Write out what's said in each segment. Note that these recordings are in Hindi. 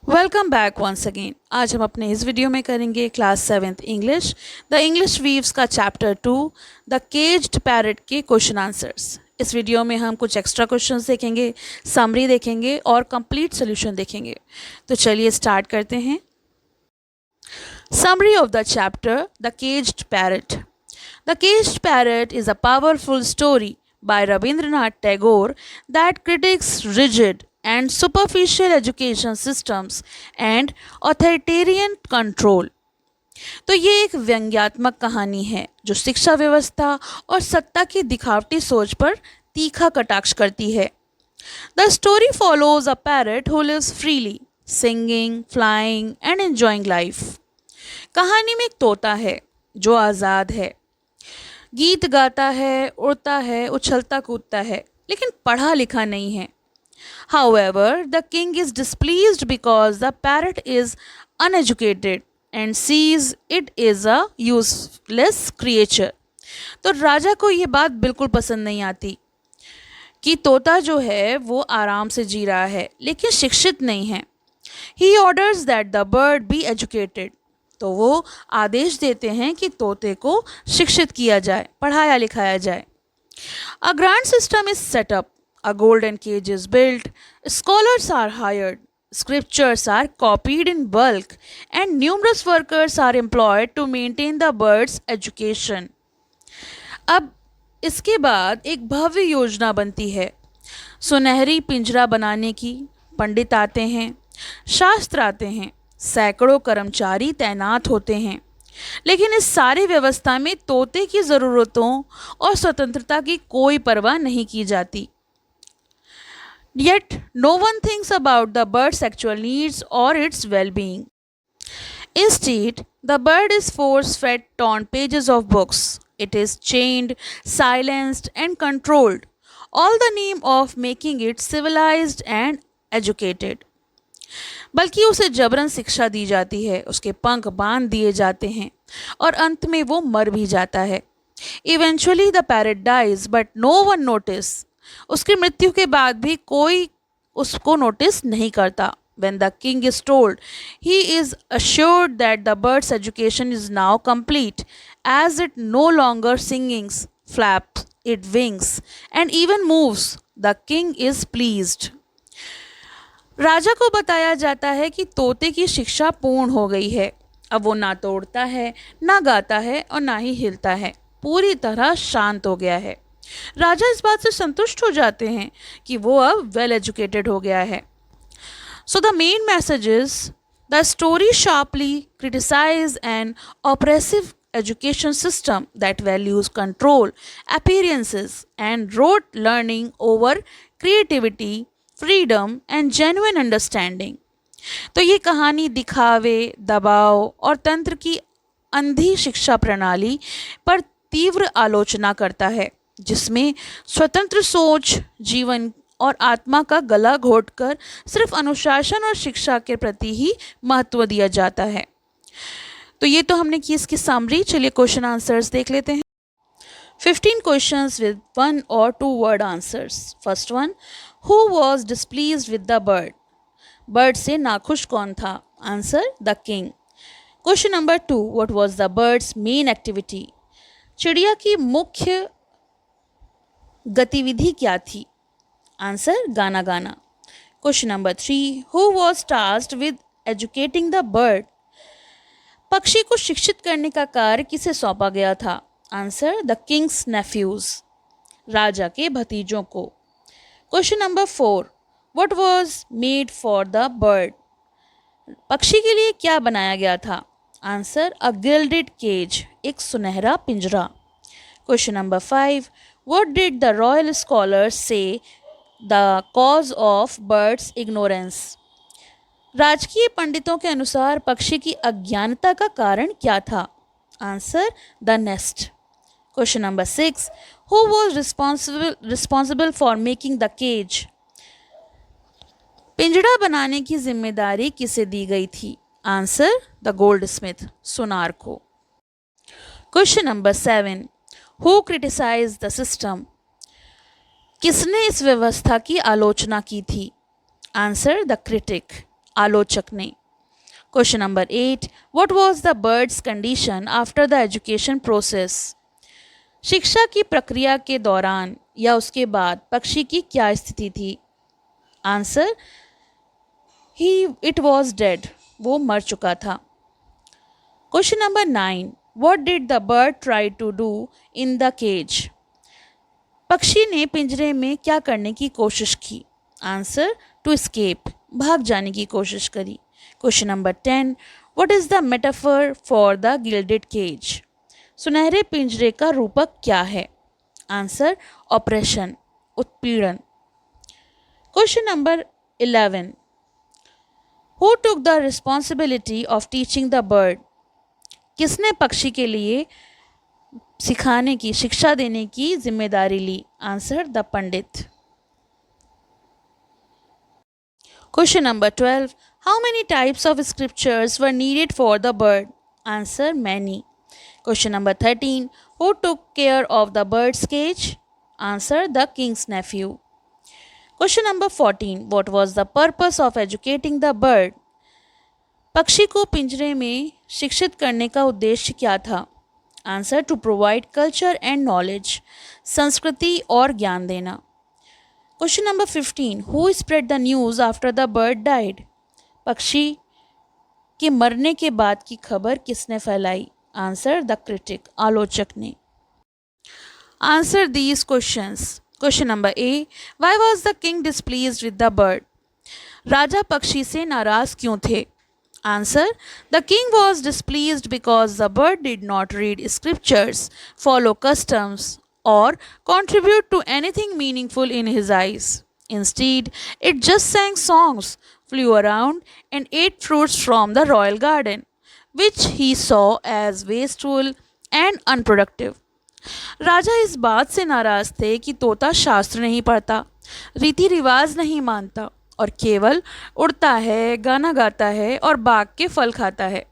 Welcome back once again. आज हम अपने इस वीडियो में करेंगे class 7th English the English weaves का चैप्टर 2 द केज्ड पैरट के क्वेश्चन आंसर्स। इस वीडियो में हम कुछ एक्स्ट्रा क्वेश्चंस देखेंगे, समरी देखेंगे और कंप्लीट सोल्यूशन देखेंगे। तो चलिए स्टार्ट करते हैं। Summary of the chapter the caged parrot. The caged parrot is a powerful story by Rabindranath Tagore that critiques rigid and superficial education systems and authoritarian control। तो ये एक व्यंग्यात्मक कहानी है जो शिक्षा व्यवस्था और सत्ता की दिखावटी सोच पर तीखा कटाक्ष करती है। The story follows a parrot who lives freely, singing, flying and enjoying life। कहानी में एक तोता है जो आज़ाद है, गीत गाता है, उड़ता है, उछलता कूदता है, लेकिन पढ़ा लिखा नहीं है। However, the king is displeased because the parrot is uneducated and sees it is a useless creature। तो राजा को ये बात बिल्कुल पसंद नहीं आती कि तोता जो है वो आराम से जी रहा है लेकिन शिक्षित नहीं है। He orders that the bird be educated। तो वो आदेश देते हैं कि तोते को शिक्षित किया जाए, पढ़ाया लिखाया जाए। A grand system is set up, a golden cage is built, scholars are hired, scriptures are copied in bulk, and numerous workers are employed to maintain the bird's education। अब इसके बाद एक भव्य योजना बनती है। सुनहरी पिंजरा बनाने की पंडित आते हैं, शास्त्र आते हैं, सैकड़ों कर्मचारी तैनात होते हैं, लेकिन इस सारी व्यवस्था में तोते की ज़रूरतों और स्वतंत्रता की कोई परवाह नहीं की जाती। Yet no one thinks about the bird's actual needs or its well-being। Instead, the bird is force-fed torn pages of books. It is chained, silenced and controlled, all the name of making it civilized and educated। बल्कि उसे जबरन शिक्षा दी जाती है, उसके पंख बांध दिए जाते हैं और अंत में वो मर भी जाता है। Eventually the parrot dies, but no one notice। उसकी मृत्यु के बाद भी कोई उसको नोटिस नहीं करता। When the king is told, he is assured that the bird's education is now complete, as it no longer sings, flaps its wings, and even moves, the king is pleased। राजा को बताया जाता है कि तोते की शिक्षा पूर्ण हो गई है। अब वो ना तो उड़ता है, ना गाता है और ना ही हिलता है, पूरी तरह शांत हो गया है। राजा इस बात से संतुष्ट हो जाते हैं कि वो अब वेल एजुकेटेड हो गया है। So the main message is the story sharply criticize an oppressive education system that values control, appearances and rote learning over creativity, freedom and genuine understanding. तो ये कहानी दिखावे, दबाव और तंत्र की अंधी शिक्षा प्रणाली पर तीव्र आलोचना करता है, जिसमें स्वतंत्र सोच, जीवन और आत्मा का गला घोटकर सिर्फ अनुशासन और शिक्षा के प्रति ही महत्व दिया जाता है। तो ये तो हमने की इसकी समरी। चलिए क्वेश्चन आंसर्स देख लेते हैं। 15 questions with 1 or 2 word answers। First one, who was displeased with the bird? Bird से नाखुश कौन था? Answer, the king। Question number 2, what was the bird's main activity? चिड़िया की मुख्य गतिविधि क्या थी? Answer, गाना गाना। Question number 3, who was tasked with educating the bird? पक्षी को शिक्षित करने का कार्य किसे सौंपा गया था? आंसर, द किंग्स नेफ्यूज, राजा के भतीजों को। Question number 4, what was made for the bird? पक्षी के लिए क्या बनाया गया था? आंसर, अ गिल्डेड केज, एक सुनहरा पिंजरा। Question number 5, what did the royal scholars say the cause of birds ignorance? राजकीय पंडितों के अनुसार पक्षी की अज्ञानता का कारण क्या था? Answer, the nest. Question number 6, who was responsible for making the cage? पिंजड़ा बनाने की जिम्मेदारी किसे दी गई थी? आंसर, द गोल्ड स्मिथ, सुनार को। Question number 7, who criticized the system? किसने इस व्यवस्था की आलोचना की थी? आंसर, द क्रिटिक, आलोचक ने। Question number 8, what was the birds condition after the education process? शिक्षा की प्रक्रिया के दौरान या उसके बाद पक्षी की क्या स्थिति थी? आंसर, इट वॉज डेड, वो मर चुका था। Question number 9, what did the bird try to do in the cage? पक्षी ने पिंजरे में क्या करने की कोशिश की? आंसर, टू एस्केप, भाग जाने की कोशिश करी। Question number 10, what is the metaphor for the gilded cage? सुनहरे पिंजरे का रूपक क्या है? आंसर, ऑपरेशन, उत्पीड़न। Question number 11, who took the responsibility of teaching the bird? किसने पक्षी के लिए सिखाने की, शिक्षा देने की जिम्मेदारी ली? Answer, the pandit. Question number 12, how many types of scriptures were needed for the bird? Answer, many. Question number 13, who took care of the birds cage? Answer, the king's nephew. Question number 14, what was the purpose of educating the bird? पक्षी को पिंजरे में शिक्षित करने का उद्देश्य क्या था? Answer, to provide culture and knowledge, संस्कृति और ज्ञान देना। Question number 15, who spread the news after the bird died? पक्षी के मरने के बाद की खबर किसने फैलाई? आंसर, द क्रिटिक, आलोचक ने। Answer these questions. Question number A, why was the king displeased with the bird? राजा पक्षी से नाराज क्यों थे? Answer, the king was displeased because the bird did not read scriptures, follow customs, or contribute to anything meaningful in his eyes. Instead, it just sang songs, flew around, and ate fruits from the royal garden, which he saw as wasteful and unproductive. राजा इस बात से नाराज थे कि तोता शास्त्र नहीं पढ़ता, रीति रिवाज नहीं मानता और केवल उड़ता है, गाना गाता है और बाग के फल खाता है।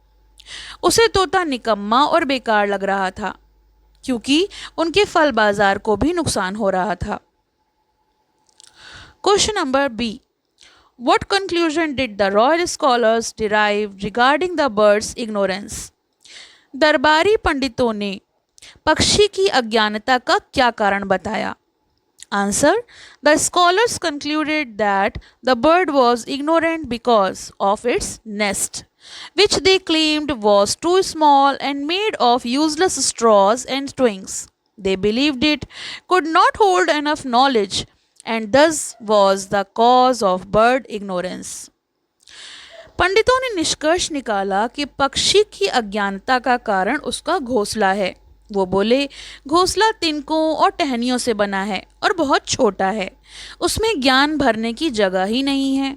उसे तोता निकम्मा और बेकार लग रहा था क्योंकि उनके फल बाजार को भी नुकसान हो रहा था। Question number B, what conclusion did the royal scholars derive regarding the bird's ignorance? दरबारी पंडितों ने पक्षी की अज्ञानता का क्या कारण बताया? Answer, the scholars concluded that the bird was ignorant because of its nest, which they claimed was too small and made of useless straws and twigs. They believed it could not hold enough knowledge and thus was the cause of bird ignorance. पंडितों ने निष्कर्ष निकाला कि पक्षी की अज्ञानता का कारण उसका घोंसला है। वो बोले, घोंसला तिनकों और टहनियों से बना है और बहुत छोटा है, उसमें ज्ञान भरने की जगह ही नहीं है।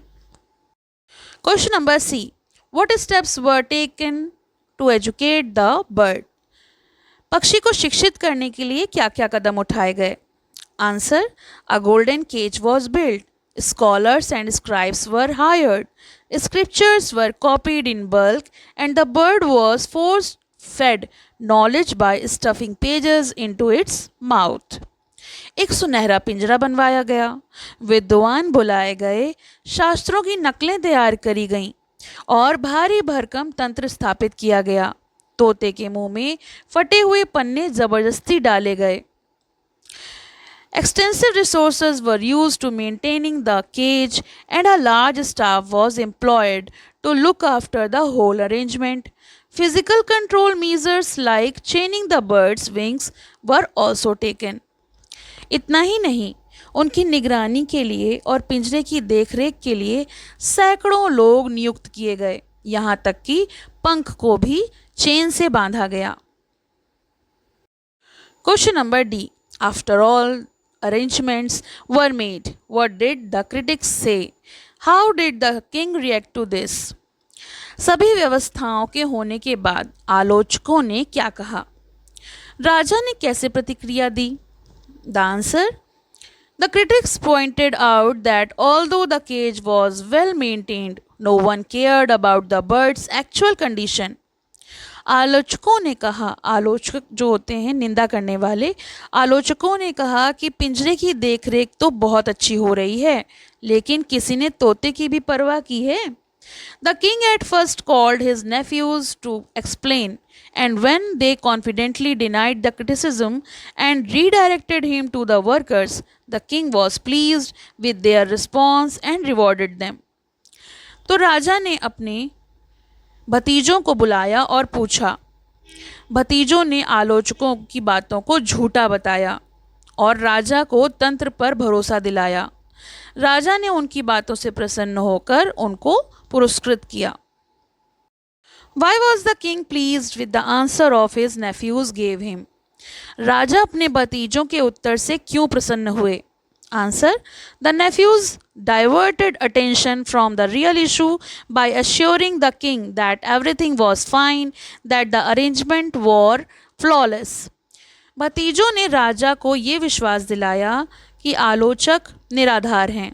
Question number C, what steps were taken to educate the bird? पक्षी को शिक्षित करने के लिए क्या क्या कदम उठाए गए? Answer, a golden cage was build, scholars and scribes were hired, scriptures were copied in bulk, and the bird was force fed knowledge by stuffing pages into its mouth. एक सुनहरा पिंजरा बनवाया गया, विद्वान बुलाए गए, शास्त्रों की नकलें तैयार करी गईं और भारी भरकम तंत्र स्थापित किया गया। तोते के मुंह में फटे हुए पन्ने जबरदस्ती डाले गए। Extensive resources were used to maintaining the cage and a large staff was employed to look after the whole arrangement. Physical control measures like chaining the bird's wings were also taken. इतना ही नहीं, उनकी निगरानी के लिए और पिंजरे की देखरेख के लिए सैकड़ों लोग नियुक्त किए गए, यहाँ तक कि पंख को भी चेन से बांधा गया। Question number D, after all arrangements were made, what did the critics say? How did the king react to this? सभी व्यवस्थाओं के होने के बाद आलोचकों ने क्या कहा? राजा ने कैसे प्रतिक्रिया दी? The answer, the critics pointed out that although the cage was well maintained, no one cared about the bird's actual condition. आलोचकों ने कहा, आलोचक जो होते हैं निंदा करने वाले, आलोचकों ने कहा कि पिंजरे की देखरेख तो बहुत अच्छी हो रही है, लेकिन किसी ने तोते की भी परवाह की है? The king at first called his nephews to explain, and when they confidently denied the criticism and redirected him to the workers, the king was pleased with their response and rewarded them. तो राजा ने अपने भतीजों को बुलाया और पूछा। भतीजों ने आलोचकों की बातों को झूठा बताया और राजा को तंत्र पर भरोसा दिलाया। राजा ने उनकी बातों से प्रसन्न होकर उनको पुरस्कृत किया। Why was the king pleased with the answer of his nephews gave him? राजा अपने भतीजों के उत्तर से क्यों प्रसन्न हुए? Answer: The nephews diverted attention from the real issue by assuring the king that everything was fine, that the arrangement were flawless. भतीजों ने राजा को ये विश्वास दिलाया कि आलोचक निराधार हैं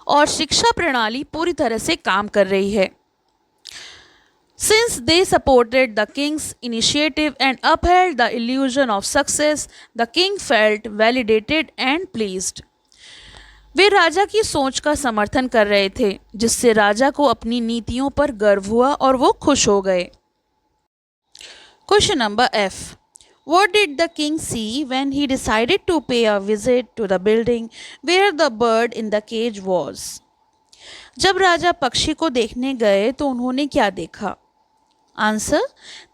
और शिक्षा प्रणाली पूरी तरह से काम कर रही है। Since they supported the king's initiative and upheld the illusion of success, the king felt validated and pleased. वे राजा की सोच का समर्थन कर रहे थे, जिससे राजा को अपनी नीतियों पर गर्व हुआ और वो खुश हो गए। Question number F. What did the king see when he decided to pay a visit to the building where the bird in the cage was? जब राजा पक्षी को देखने गए तो उन्होंने क्या देखा? Answer: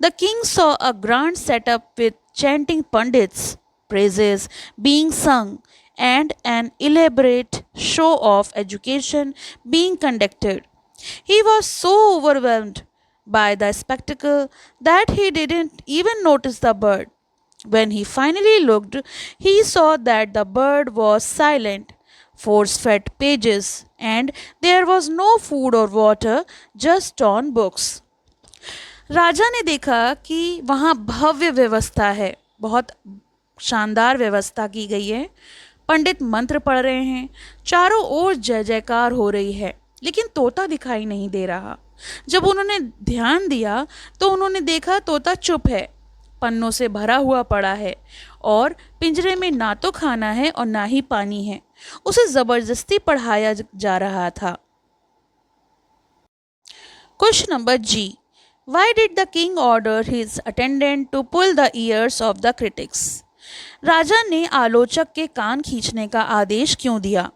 The king saw a grand setup with chanting pandits, praises being sung, and an elaborate show of education being conducted. He was so overwhelmed by the spectacle that he didn't even notice the bird. When he finally looked, he saw that the bird was silent, force-fed pages, and there was no food or water, just torn books. राजा ने देखा कि वहाँ भव्य व्यवस्था है, बहुत शानदार व्यवस्था की गई है। पंडित मंत्र पढ़ रहे हैं, चारों ओर जय जयकार हो रही है, लेकिन तोता दिखाई नहीं दे रहा। जब उन्होंने ध्यान दिया तो उन्होंने देखा तोता चुप है, पन्नों से भरा हुआ पड़ा है और पिंजरे में ना तो खाना है और ना ही पानी है। उसे जबरदस्ती पढ़ाया जा रहा था। Question number G. Why did the king order his attendant to pull the ears of the critics? राजा ने आलोचक के कान खींचने का आदेश क्यों दिया?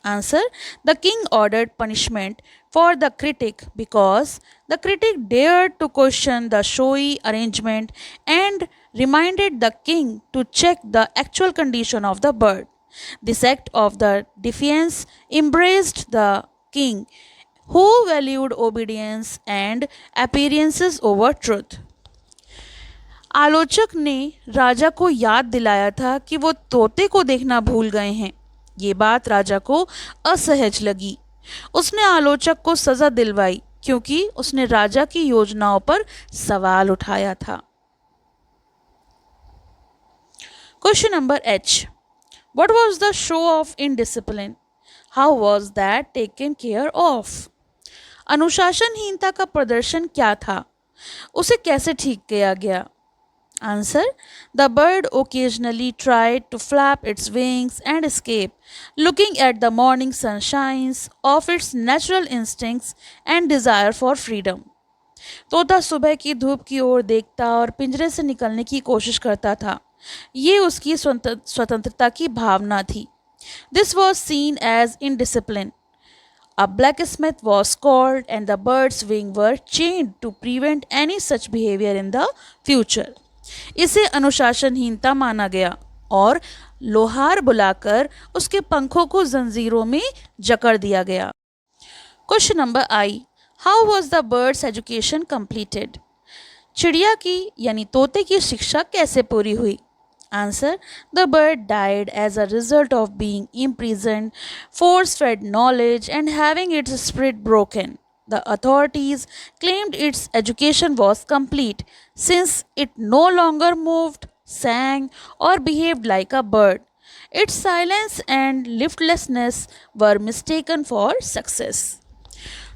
Answer: The king ordered punishment for the critic because the critic dared to question the showy arrangement and reminded the king to check the actual condition of the bird. This act of the defiance embraced the king, who valued obedience and appearances over truth. आलोचक ने राजा को याद दिलाया था कि वो तोते को देखना भूल गए हैं। ये बात राजा को असहज लगी। उसने आलोचक को सजा दिलवाई क्योंकि उसने राजा की योजनाओं पर सवाल उठाया था। Question number H. What was the show of indiscipline? How was that taken care of? अनुशासनहीनता का प्रदर्शन क्या था? उसे कैसे ठीक किया गया? Answer: The bird occasionally tried to flap its wings and escape, looking at the morning sunshines of its natural instincts and desire for freedom. तोता सुबह की धूप की ओर देखता और पिंजरे से निकलने की कोशिश करता था। ये उसकी स्वतंत्रता की भावना थी। This was seen as indiscipline. A blacksmith was called and the bird's wings were chained to prevent any such behavior in the future. इसे अनुशासनहीनता माना गया और लोहार बुलाकर उसके पंखों को जंजीरों में जकड़ दिया गया। Question number I. How was the birds education completed? चिड़िया की यानी तोते की शिक्षा कैसे पूरी हुई? Answer: The bird died as a result of being imprisoned, force-fed knowledge, and having its spirit broken. The authorities claimed its education was complete since it no longer moved, sang, or behaved like a bird. Its silence and listlessness were mistaken for success.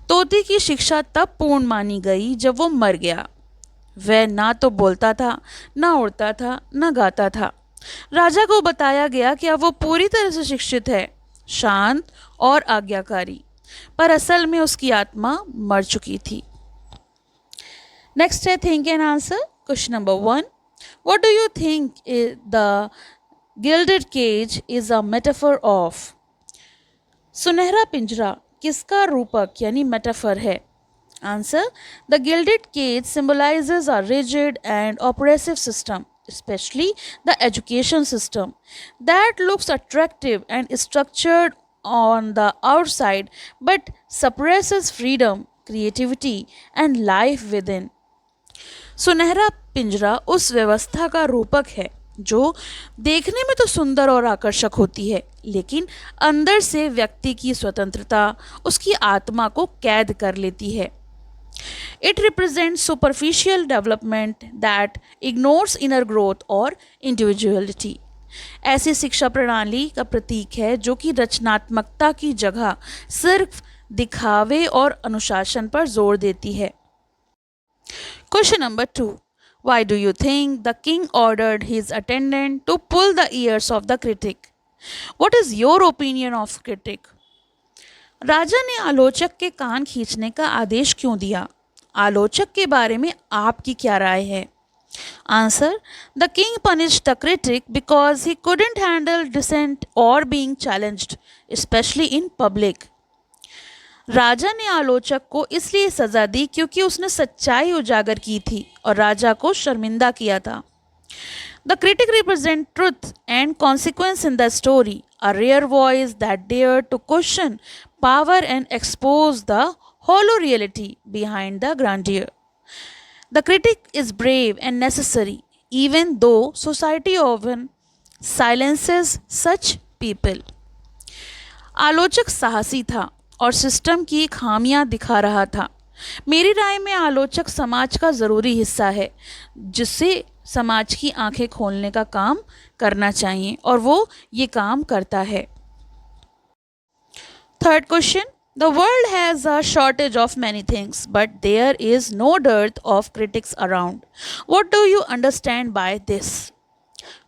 तोते की शिक्षा तब पूर्ण मानी गई जब वो मर गया। वह ना तो बोलता था, ना उड़ता था, ना गाता था। राजा को बताया गया कि अब वो पूरी तरह से शिक्षित है, शांत और आज्ञाकारी। पर असल में उसकी आत्मा मर चुकी थी। नेक्स्ट है think and answer. Question number 1, what do you think the gilded cage is a metaphor of? सुनहरा पिंजरा किसका रूपक यानी मेटाफर है? Answer, the gilded cage symbolizes a rigid and oppressive system, especially the education system, that looks attractive and structured on the outside but suppresses freedom, creativity, and life within. सुनहरा पिंजरा उस व्यवस्था का रूपक है जो देखने में तो सुंदर और आकर्षक होती है, लेकिन अंदर से व्यक्ति की स्वतंत्रता, उसकी आत्मा को कैद कर लेती है। It represents superficial development that ignores inner growth और individuality. ऐसी शिक्षा प्रणाली का प्रतीक है जो कि रचनात्मकता की जगह सिर्फ दिखावे और अनुशासन पर जोर देती है। Question number 2. Why do you think the king ordered his attendant to pull the ears of the critic? What is your opinion of critic? राजा ने आलोचक के कान खींचने का आदेश क्यों दिया? आलोचक के बारे में आपकी क्या राय है? Answer, the king punished the critic because he couldn't handle dissent or being challenged, especially in public. राजा ने आलोचक को इसलिए सजा दी क्योंकि उसने सच्चाई उजागर की थी और राजा को शर्मिंदा किया था। The critic represents truth and consequence in the story, a rare voice that dared to question power and expose the hollow reality behind the grandeur. The critic is brave and necessary, even though society often silences such people. आलोचक साहसी था और सिस्टम की खामियां दिखा रहा था। मेरी राय में आलोचक समाज का ज़रूरी हिस्सा है जिससे समाज की आंखें खोलने का काम करना चाहिए और वो ये काम करता है। Third question, the world has a shortage of many things but there is no dearth of critics around. What do you understand by this?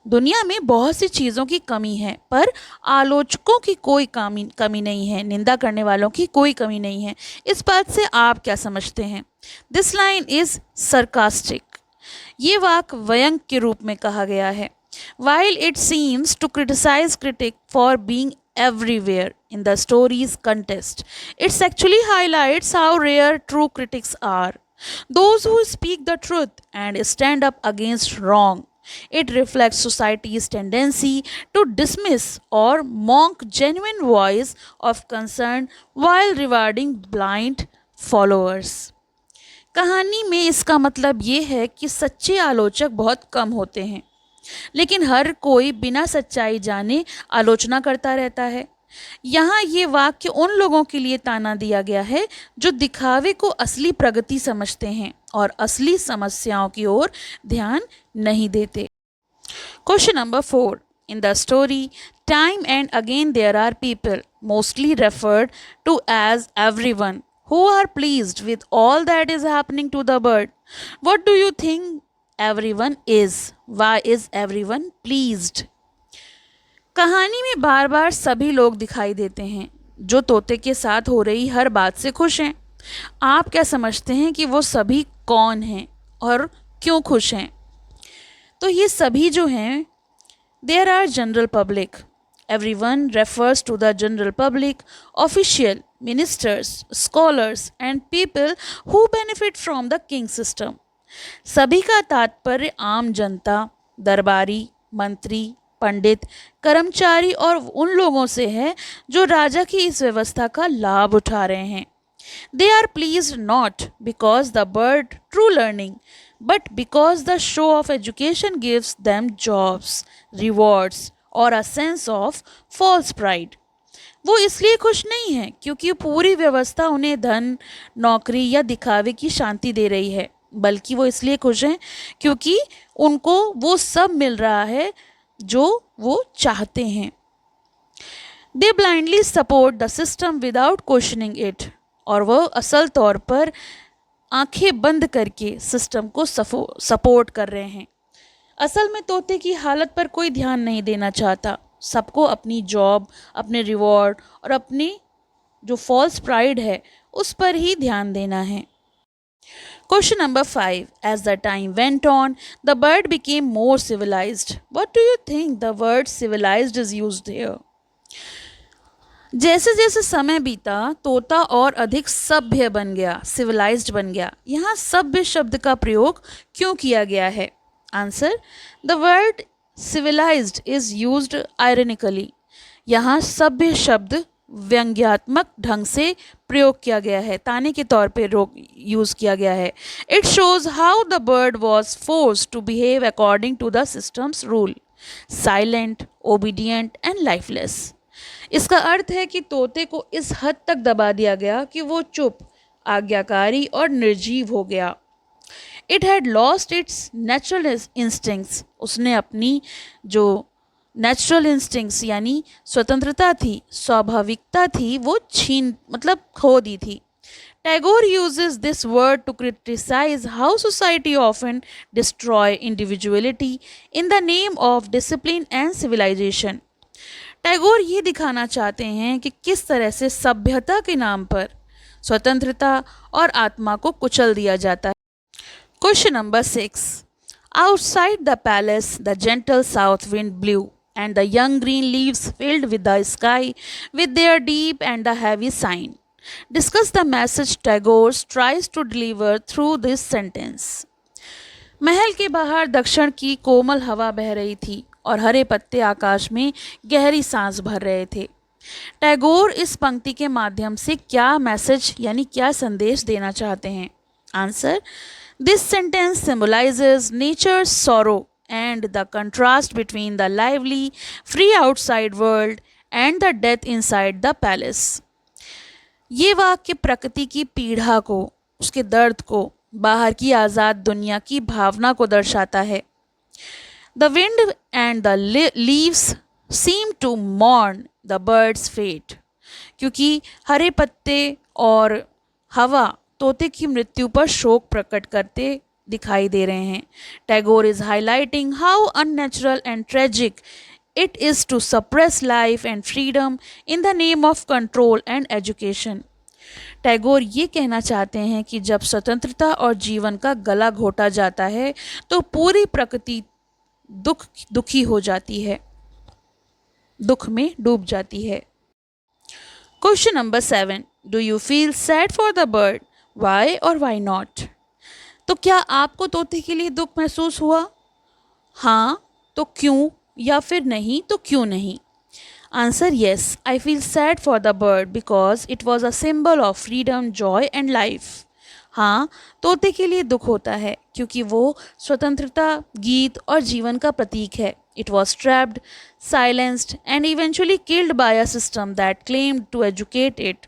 दुनिया में बहुत सी चीज़ों की कमी है पर आलोचकों की कोई कमी नहीं है, निंदा करने वालों की कोई कमी नहीं है। इस बात से आप क्या समझते हैं? This line is sarcastic. ये वाक्य व्यंग के रूप में कहा गया है। While it seems to criticize critic for being everywhere in the story's context, it actually highlights how rare true critics are. Those who speak the truth and stand up against wrong. It reflects society's tendency to dismiss or mock genuine voice of concern while rewarding blind followers. कहानी में इसका मतलब ये है कि सच्चे आलोचक बहुत कम होते हैं, लेकिन हर कोई बिना सच्चाई जाने आलोचना करता रहता है। यहाँ ये वाक्य उन लोगों के लिए ताना दिया गया है जो दिखावे को असली प्रगति समझते हैं और असली समस्याओं की ओर ध्यान नहीं देते। Question number 4. In the story, time and again there are people, mostly referred to as everyone, who are pleased with all that is happening to the bird. What do you think everyone is? Why is everyone pleased? कहानी में बार बार सभी लोग दिखाई देते हैं जो तोते के साथ हो रही हर बात से खुश हैं। आप क्या समझते हैं कि वो सभी कौन हैं और क्यों खुश हैं? तो ये सभी जो हैं, there are general public. Everyone refers to the general public, official, ministers, scholars and people who benefit from the king system. सभी का तात्पर्य आम जनता, दरबारी, मंत्री, पंडित, कर्मचारी और उन लोगों से है जो राजा की इस व्यवस्था का लाभ उठा रहे हैं। They are pleased not because the bird true learning, but because the show of education gives them jobs, rewards और a sense of false pride. वो इसलिए खुश नहीं है क्योंकि पूरी व्यवस्था उन्हें धन, नौकरी या दिखावे की शांति दे रही है, बल्कि वो इसलिए खुश हैं क्योंकि उनको वो सब मिल रहा है जो वो चाहते हैं। They blindly support the system without questioning it. और वो असल तौर पर आंखें बंद करके सिस्टम को सपोर्ट कर रहे हैं। असल में तोते की हालत पर कोई ध्यान नहीं देना चाहता। सबको अपनी जॉब, अपने रिवॉर्ड और अपनी जो फॉल्स प्राइड है उस पर ही ध्यान देना है। Question number 5. As the time went on, the bird became more civilized. What do you think the word civilized is used here? जैसे जैसे समय बीता तोता और अधिक सभ्य बन गया, सिविलाइज्ड बन गया। यहाँ सभ्य शब्द का प्रयोग क्यों किया गया है? Answer, the word civilized is used ironically. यहाँ सभ्य शब्द व्यंग्यात्मक ढंग से प्रयोग किया गया है, ताने के तौर पे यूज़ किया गया है। It shows how the bird was force to behave according to the system's rule, silent, obedient and lifeless. इसका अर्थ है कि तोते को इस हद तक दबा दिया गया कि वो चुप, आज्ञाकारी और निर्जीव हो गया। It had lost its natural instincts. उसने अपनी जो नेचुरल इंस्टिंक्ट्स यानी स्वतंत्रता थी, स्वाभाविकता थी, वो खो दी थी। Tagore uses this word to criticize how society often destroy individuality in the name of discipline and civilization. Tagore ये दिखाना चाहते हैं कि किस तरह से सभ्यता के नाम पर स्वतंत्रता और आत्मा को कुचल दिया जाता है। Question number 6. Outside the palace, the gentle south wind blew, and the young green leaves filled with the sky with their deep and the heavy sign. Discuss the message Tagore tries to deliver through this sentence. महल के बाहर दक्षिण की कोमल हवा बह रही थी और हरे पत्ते आकाश में गहरी सांस भर रहे थे। टैगोर इस पंक्ति के माध्यम से क्या मैसेज यानी क्या संदेश देना चाहते हैं? Answer, this sentence symbolizes nature's sorrow and the contrast between the lively, free outside world and the death inside the palace. ये वाक्य प्रकृति की पीड़ा को, उसके दर्द को, बाहर की आज़ाद दुनिया की भावना को दर्शाता है। The wind and the leaves seem to mourn the bird's fate. क्योंकि हरे पत्ते और हवा तोते की मृत्यु पर शोक प्रकट करते दिखाई दे रहे हैं। Tagore is highlighting how unnatural and tragic it is to suppress life and freedom in the name of control and education. Tagore ये कहना चाहते हैं कि जब स्वतंत्रता और जीवन का गला घोटा जाता है तो पूरी प्रकृति दुखी हो जाती है, दुख में डूब जाती है। Question number 7. Do you feel sad for the bird? Why और वाई नॉट? तो क्या आपको तोते के लिए दुख महसूस हुआ? हाँ तो क्यों, या फिर नहीं तो क्यों नहीं? Answer, yes, I feel sad for the bird because it was a symbol of freedom, Joy and life. हाँ, तोते के लिए दुख होता है क्योंकि वो स्वतंत्रता, गीत और जीवन का प्रतीक है। It was trapped, silenced and eventually killed by a system that claimed to educate it.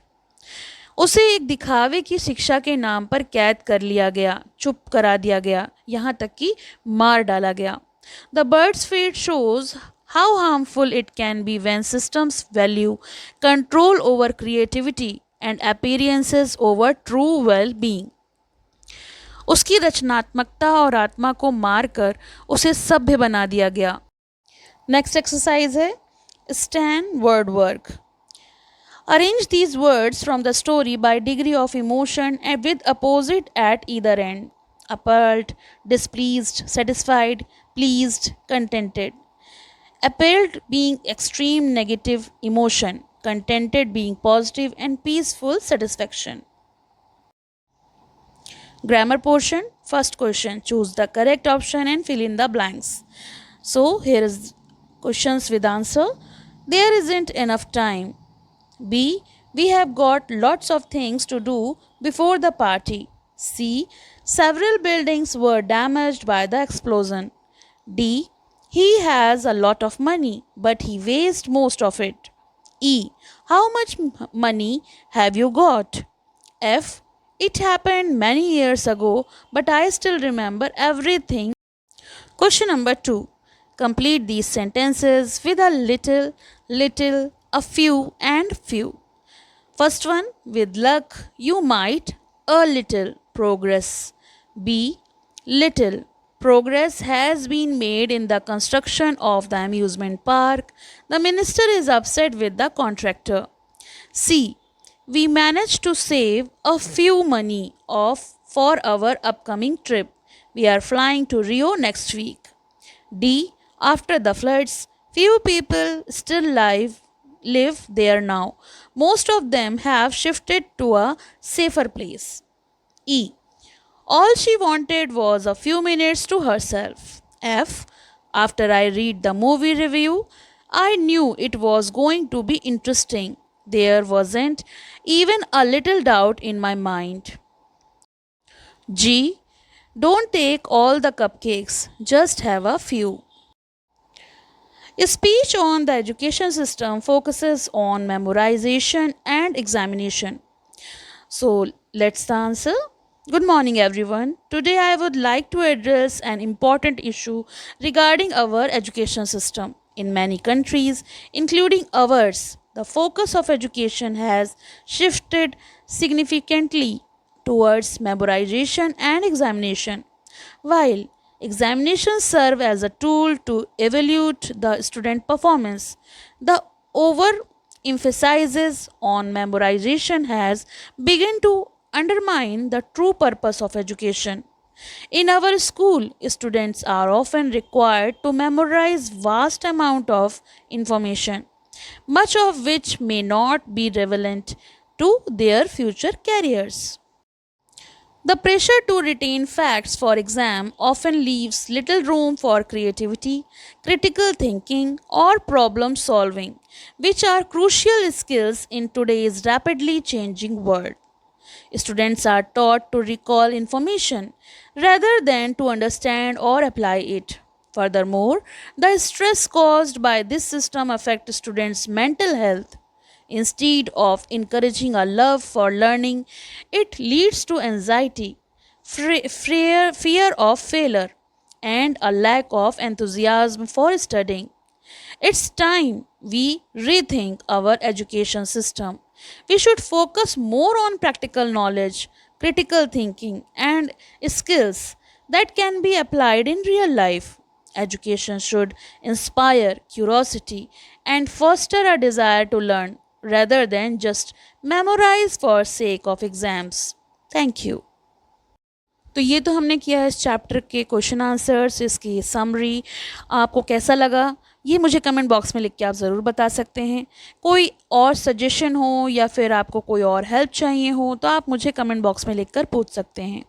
उसे एक दिखावे की शिक्षा के नाम पर कैद कर लिया गया, चुप करा दिया गया, यहाँ तक कि मार डाला गया। The bird's fate shows how harmful it can be when systems value control over creativity and appearances over true well being. उसकी रचनात्मकता और आत्मा को मारकर उसे सभ्य बना दिया गया। नेक्स्ट एक्सरसाइज है stand word work. Arrange these words from the story by degree of emotion and with opposite at either end. Appalled, displeased, satisfied, pleased, contented. Appalled being extreme negative emotion, contented being positive and peaceful satisfaction. Grammar portion. First question. Choose the correct option and fill in the blanks. So here is questions with answer. There isn't enough time. B. We have got lots of things to do before the party. C. Several buildings were damaged by the explosion. D. He has a lot of money, but he wastes most of it. E. How much money have you got? F. It happened many years ago, but I still remember everything. Question number 2. Complete these sentences with a little, little, a few and few. First one, with luck you might a little progress. B. Little progress has been made in the construction of the amusement park. The minister is upset with the contractor. C. We managed to save a few money off for our upcoming trip. We are flying to Rio next week. D. After the floods, few people still live there now. Most of them have shifted to a safer place. E. All she wanted was a few minutes to herself. F. After I read the movie review, I knew it was going to be interesting. There wasn't even a little doubt in my mind. G. Don't take all the cupcakes, just have a few. A speech on the education system focuses on memorization and examination. So let's answer. Good morning, everyone. Today I would like to address an important issue regarding our education system. In many countries, including ours, the focus of education has shifted significantly towards memorization and examination. While examinations serve as a tool to evaluate the student performance, the over emphasizes on memorization has begun to undermine the true purpose of education. In our school, students are often required to memorize vast amount of information, much of which may not be relevant to their future careers. The pressure to retain facts for exam often leaves little room for creativity, critical thinking, or problem solving, which are crucial skills in today's rapidly changing world. Students are taught to recall information rather than to understand or apply it. Furthermore, the stress caused by this system affects students' mental health. Instead of encouraging a love for learning, it leads to anxiety, fear of failure, and a lack of enthusiasm for studying. It's time we rethink our education system. We should focus more on practical knowledge, critical thinking, and skills that can be applied in real life. Education should inspire curiosity and foster a desire to learn rather than just memorize for sake of exams. Thank you. तो ये तो हमने किया है इस चैप्टर के क्वेश्चन आंसर्स, इसकी समरी। आपको कैसा लगा ये मुझे कमेंट बॉक्स में लिख के आप ज़रूर बता सकते हैं। कोई और सजेशन हो या फिर आपको कोई और हेल्प चाहिए हो तो आप मुझे कमेंट बॉक्स में लिख कर पूछ सकते हैं।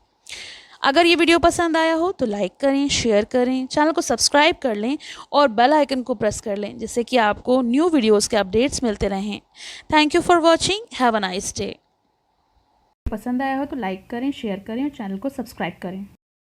अगर ये वीडियो पसंद आया हो तो लाइक करें, शेयर करें, चैनल को सब्सक्राइब कर लें और बेल आइकन को प्रेस कर लें जिससे कि आपको न्यू वीडियोज़ के अपडेट्स मिलते रहें। Thank you for watching. Have a nice day. पसंद आया हो तो लाइक करें, शेयर करें और चैनल को सब्सक्राइब करें।